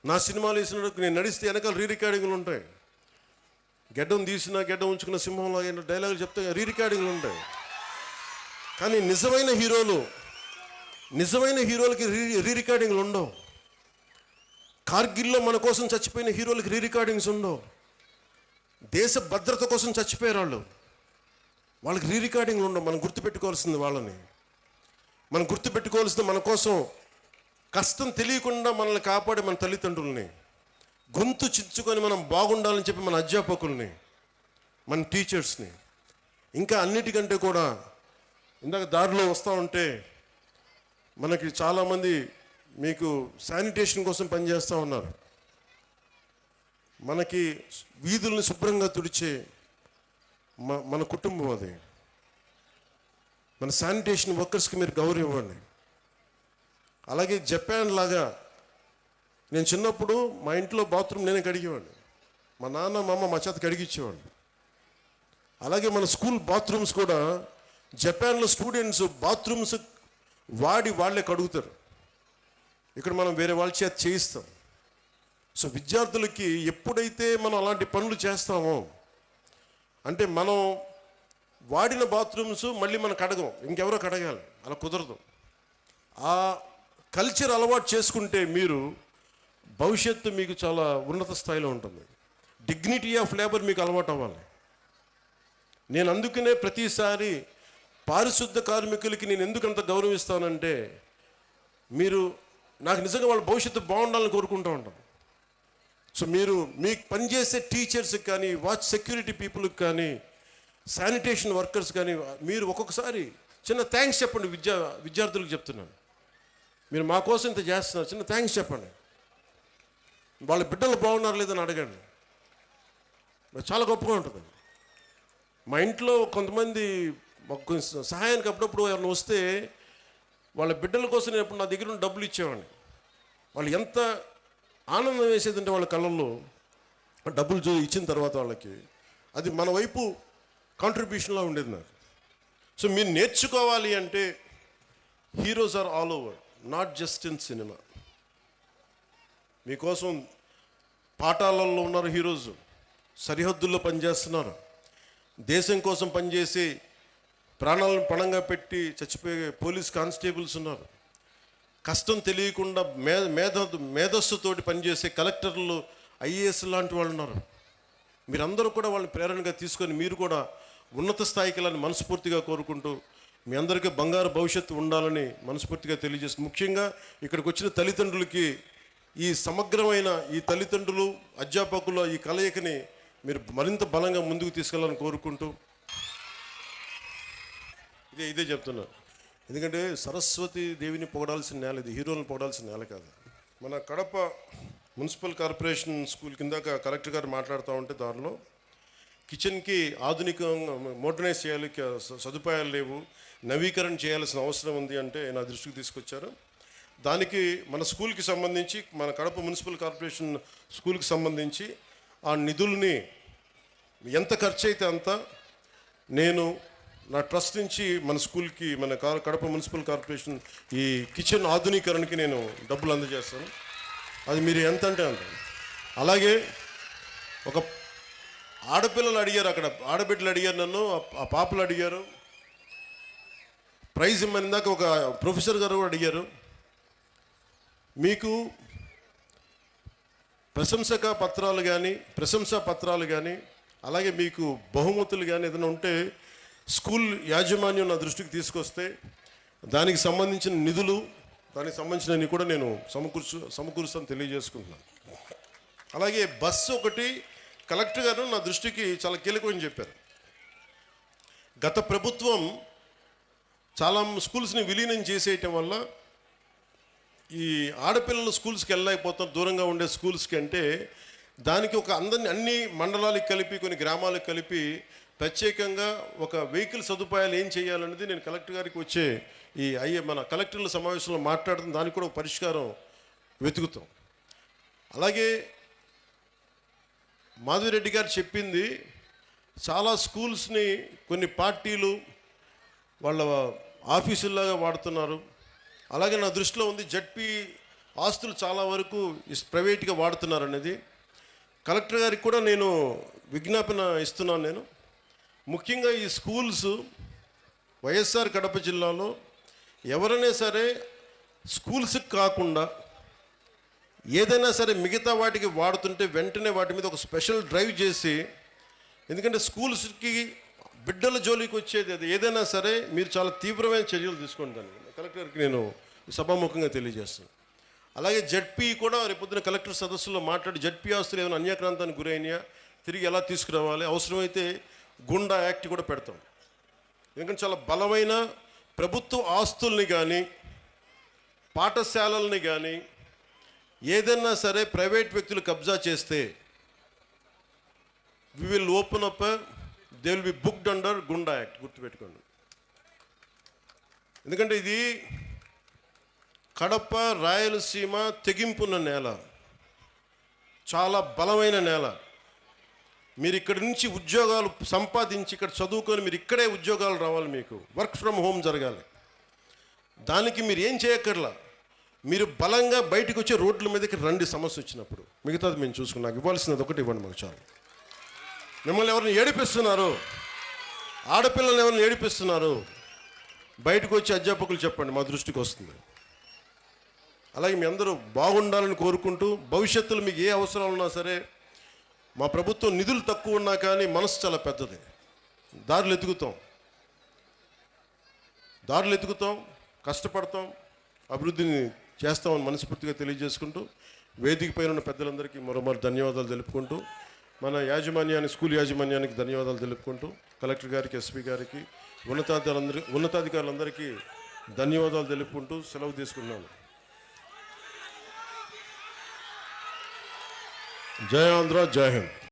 నా సినిమాలు వేసినప్పుడు నేను నడిస్తే వెనకాల రీ రికార్డింగ్లు ఉంటాయి. గెడ్డం తీసిన గెడ్డం ఉంచుకున్న సింహంలో డైలాగులు చెప్తే రీ రికార్డింగ్లు ఉంటాయి. కానీ నిజమైన హీరోలకి రీ రికార్డింగ్లు ఉండవు. కార్గిల్లో మన కోసం చచ్చిపోయిన హీరోలకి రీ రికార్డింగ్స్ ఉండవు. దేశ భద్రత కోసం చచ్చిపోయారు వాళ్ళకి రీ రికార్డింగ్లు ఉండవు. మనం గుర్తుపెట్టుకోవాల్సింది వాళ్ళని. మనం గుర్తుపెట్టుకోవాల్సింది మన కోసం కష్టం తెలియకుండా మనల్ని కాపాడే మన తల్లిదండ్రుల్ని, గొంతు చించుకొని మనం బాగుండాలని చెప్పి మన అధ్యాపకుల్ని, మన టీచర్స్ని. ఇంకా అన్నిటికంటే కూడా ఇందాక దారిలో వస్తూ ఉంటే మనకి చాలామంది మీకు శానిటేషన్ కోసం పనిచేస్తూ ఉన్నారు. మనకి వీధుల్ని శుభ్రంగా తుడిచే మన కుటుంబం అది. మన శానిటేషన్ వర్కర్స్కి మీరు గౌరవం ఇవ్వండి. అలాగే జపాన్ లాగా నేను చిన్నప్పుడు మా ఇంట్లో బాత్రూమ్ నేనే కడిగేవాడిని. మా నాన్న మా అమ్మ మా చేత కడిగిచ్చేవాడిని. అలాగే మన స్కూల్ బాత్రూమ్స్ కూడా జపాన్లో స్టూడెంట్స్ బాత్రూమ్స్ వాళ్ళే కడుగుతారు. ఇక్కడ మనం వేరే వాళ్ళ చేత చేయిస్తాం. సో విద్యార్థులకి ఎప్పుడైతే మనం అలాంటి పనులు చేస్తామో అంటే మనం వాడిన బాత్రూమ్స్ మళ్ళీ మనం కడగం, ఇంకెవరో కడగాలి, అలా కుదరదు. ఆ కల్చర్ అలవాటు చేసుకుంటే మీరు భవిష్యత్తు మీకు చాలా ఉన్నత స్థాయిలో ఉంటుంది. డిగ్నిటీ ఆఫ్ లేబర్ మీకు అలవాటు అవ్వాలి. నేను అందుకనే ప్రతిసారి పారిశుద్ధ కార్మికులకి నేను ఎందుకంత గౌరవిస్తానంటే మీరు నాకు నిజంగా వాళ్ళ భవిష్యత్తు బాగుండాలని కోరుకుంటూ ఉంటాను. సో మీరు మీకు పనిచేసే టీచర్స్కి కానీ, వాచ్ సెక్యూరిటీ పీపుల్కి కానీ, శానిటేషన్ వర్కర్స్ కానీ మీరు ఒక్కొక్కసారి చిన్న థ్యాంక్స్ చెప్పండి. విద్యార్థులకు చెప్తున్నాను, మీరు మా కోసం ఇంత చేస్తున్నారు, చిన్న థ్యాంక్స్ చెప్పండి. వాళ్ళ బిడ్డలు బాగున్నారు లేదని అడగండి. చాలా గొప్పగా ఉంటుంది. మా ఇంట్లో కొంతమంది మాకు సహాయానికి అప్పుడప్పుడు ఎవరైనా వస్తే వాళ్ళ బిడ్డల కోసం నేను ఎప్పుడు నా దగ్గర ఉన్న డబ్బులు ఇచ్చేవాడిని. వాళ్ళు ఎంత ఆనందం వేసేదంటే వాళ్ళ కళ్ళల్లో డబ్బులు ఇచ్చిన తర్వాత వాళ్ళకి అది మన వైపు కాంట్రిబ్యూషన్లా ఉండేది నాకు. సో మీరు నేర్చుకోవాలి అంటే heroes are all over, not just in cinema. మీకోసం పాఠాలలో ఉన్నారు హీరోస్, సరిహద్దుల్లో పనిచేస్తున్నారు, దేశం కోసం పనిచేసి ప్రాణాలను పణంగా పెట్టి చచ్చిపోయే పోలీస్ కానిస్టేబుల్స్ ఉన్నారు, కష్టం తెలియకుండా మేధస్సుతోటి పనిచేసే కలెక్టర్లు, ఐఏఎస్ లాంటి వాళ్ళు ఉన్నారు. మీరందరూ కూడా వాళ్ళని ప్రేరణగా తీసుకొని మీరు కూడా ఉన్నత స్థాయికి వెళ్ళాలని మనస్ఫూర్తిగా కోరుకుంటూ మీ అందరికీ బంగారు భవిష్యత్తు ఉండాలని మనస్ఫూర్తిగా తెలియజేస్తుంది. ముఖ్యంగా ఇక్కడికి వచ్చిన తల్లిదండ్రులకి ఈ సమగ్రమైన ఈ తల్లిదండ్రులు అధ్యాపకుల ఈ కలయికని మీరు మరింత బలంగా ముందుకు తీసుకెళ్ళాలని కోరుకుంటూ ఇదే చెప్తున్నా. ఎందుకంటే సరస్వతి దేవిని పొగడాల్సిన నేల ఇది, హీరోలను పొగడాల్సిన నేల కాదు. మన కడప మున్సిపల్ కార్పొరేషన్ స్కూల్ కిందాక కలెక్టర్ గారు మాట్లాడుతూ ఉంటే దానిలో కిచెన్కి ఆధునికంగా మోడర్నైజ్ చేయాలి, సదుపాయాలు లేవు, నవీకరణ చేయాల్సిన అవసరం ఉంది అంటే నా దృష్టికి తీసుకొచ్చారు. దానికి మన స్కూల్కి సంబంధించి, మన కడప మున్సిపల్ కార్పొరేషన్ స్కూల్కి సంబంధించి ఆ నిధుల్ని ఎంత ఖర్చు అయితే అంత నేను నా ట్రస్ట్ నుంచి మన స్కూల్కి, మన కడప మున్సిపల్ కార్పొరేషన్ ఈ కిచెన్ ఆధునీకరణకి నేను డబ్బులు అందజేస్తాను. అది మీరు ఎంత అంటే అంత. అలాగే ఒక ఆడపిల్లలు అడిగారు, అక్కడ ఆడబిడ్డలు అడిగారు నన్ను, ఆ పాపలు అడిగారు ప్రైజ్ ఇమ్మని. ఇందాక ఒక ప్రొఫెసర్ గారు కూడా అడిగారు, మీకు ప్రశంసా పత్రాలు కానీ అలాగే మీకు బహుమతులు కానీ ఏదైనా ఉంటే స్కూల్ యాజమాన్యం నా దృష్టికి తీసుకొస్తే దానికి సంబంధించిన నిధులు, దానికి సంబంధించినవి కూడా నేను సమకూరుస్తాను తెలియజేసుకుంటున్నాను. అలాగే బస్సు ఒకటి కలెక్టర్ గారు నా దృష్టికి చాలా కీలకమని చెప్పారు. గత ప్రభుత్వం చాలా స్కూల్స్ని విలీనం చేసేయటం వల్ల ఈ ఆడపిల్లలు స్కూల్స్కి వెళ్ళలేకపోతారు, దూరంగా ఉండే స్కూల్స్కి. అంటే దానికి ఒక అన్ని మండలాలకు కలిపి, కొన్ని గ్రామాలకు కలిపి ప్రత్యేకంగా ఒక వెహికల్ సదుపాయాలు ఏం చేయాలనేది నేను కలెక్టర్ గారికి వచ్చే మన కలెక్టర్ల సమావేశంలో మాట్లాడుతున్న దానికి కూడా ఒక పరిష్కారం వెతుకుతాం. అలాగే మాధవిరెడ్డి గారు చెప్పింది, చాలా స్కూల్స్ని కొన్ని పార్టీలు వాళ్ళ ఆఫీసుల్లాగా వాడుతున్నారు. అలాగే నా దృష్టిలో ఉంది జడ్పీ ఆస్తులు చాలా వరకు ప్రైవేట్గా వాడుతున్నారు అనేది కలెక్టర్ గారికి కూడా నేను విజ్ఞాపన ఇస్తున్నాను. నేను ముఖ్యంగా ఈ స్కూల్స్ వైఎస్ఆర్ కడప జిల్లాలో ఎవరైనా సరే స్కూల్స్కి కాకుండా ఏదైనా సరే మిగతా వాటికి వాడుతుంటే వెంటనే వాటి మీద ఒక స్పెషల్ డ్రైవ్ చేసి, ఎందుకంటే స్కూల్స్కి బిడ్డల జోలికి వచ్చేది అది ఏదైనా సరే మీరు చాలా తీవ్రమైన చర్యలు తీసుకోండి. దాన్ని కలెక్టర్కి నేను సభాముఖంగా తెలియజేస్తాను. అలాగే జడ్పీ కూడా రేపొద్దున కలెక్టర్ సదస్సులో మాట్లాడి జడ్పీ ఆస్తులు ఏమైనా అన్యాక్రాంతానికి గురైనాయా తిరిగి ఎలా తీసుకురావాలి, అవసరమైతే గుండా యాక్ట్ కూడా పెడతాం. ఎందుకంటే చాలా బలమైన ప్రభుత్వ ఆస్తుల్ని కానీ పాఠశాలల్ని కానీ ఏదైనా సరే ప్రైవేట్ వ్యక్తులు కబ్జా చేస్తే we will open up, they will be booked under goonda act. గుర్తుపెట్టుకోండి. ఎందుకంటే ఇది కడప రాయలసీమ తెగింపున్న నేల, చాలా బలమైన నేల. మీరు ఇక్కడి నుంచి ఉద్యోగాలు సంపాదించి ఇక్కడ చదువుకొని మీరు ఇక్కడే ఉద్యోగాలు రావాలి, మీకు వర్క్ ఫ్రమ్ హోమ్ జరగాలి. దానికి మీరు ఏం చేయక్కర్లా, మీరు బలంగా బయటకు వచ్చే రోడ్ల మీదకి రండి సమస్య వచ్చినప్పుడు. మిగతాది మేము చూసుకున్నాం. నాకు ఇవ్వాల్సినది ఒకటి ఇవ్వండి మాకు చాలు. మిమ్మల్ని ఎవరిని ఏడిపిస్తున్నారు, ఆడపిల్లల్ని ఎవరిని ఏడిపిస్తున్నారు, బయటకు వచ్చి అధ్యాపకులు చెప్పండి, మా దృష్టికి వస్తుంది. అలాగే మీ అందరూ బాగుండాలని కోరుకుంటూ భవిష్యత్తులో మీకు ఏ అవసరాలు ఉన్నా సరే, మా ప్రభుత్వం నిధులు తక్కువ ఉన్నా కానీ మనసు చాలా పెద్దది. దారులు ఎతుకుతాం, కష్టపడతాం, అభివృద్ధిని చేస్తామని మనస్ఫూర్తిగా తెలియజేసుకుంటూ వేదిక పైన ఉన్న పెద్దలందరికీ మరోమారు ధన్యవాదాలు తెలుపుకుంటూ, మన స్కూల్ యాజమాన్యానికి ధన్యవాదాలు తెలుపుకుంటూ, కలెక్టర్ గారికి, ఎస్పీ గారికి, ఉన్నతాధికారులందరికీ ధన్యవాదాలు తెలుపుకుంటూ సెలవు తీసుకున్నాను. జై ఆంధ్ర, జై హింద్.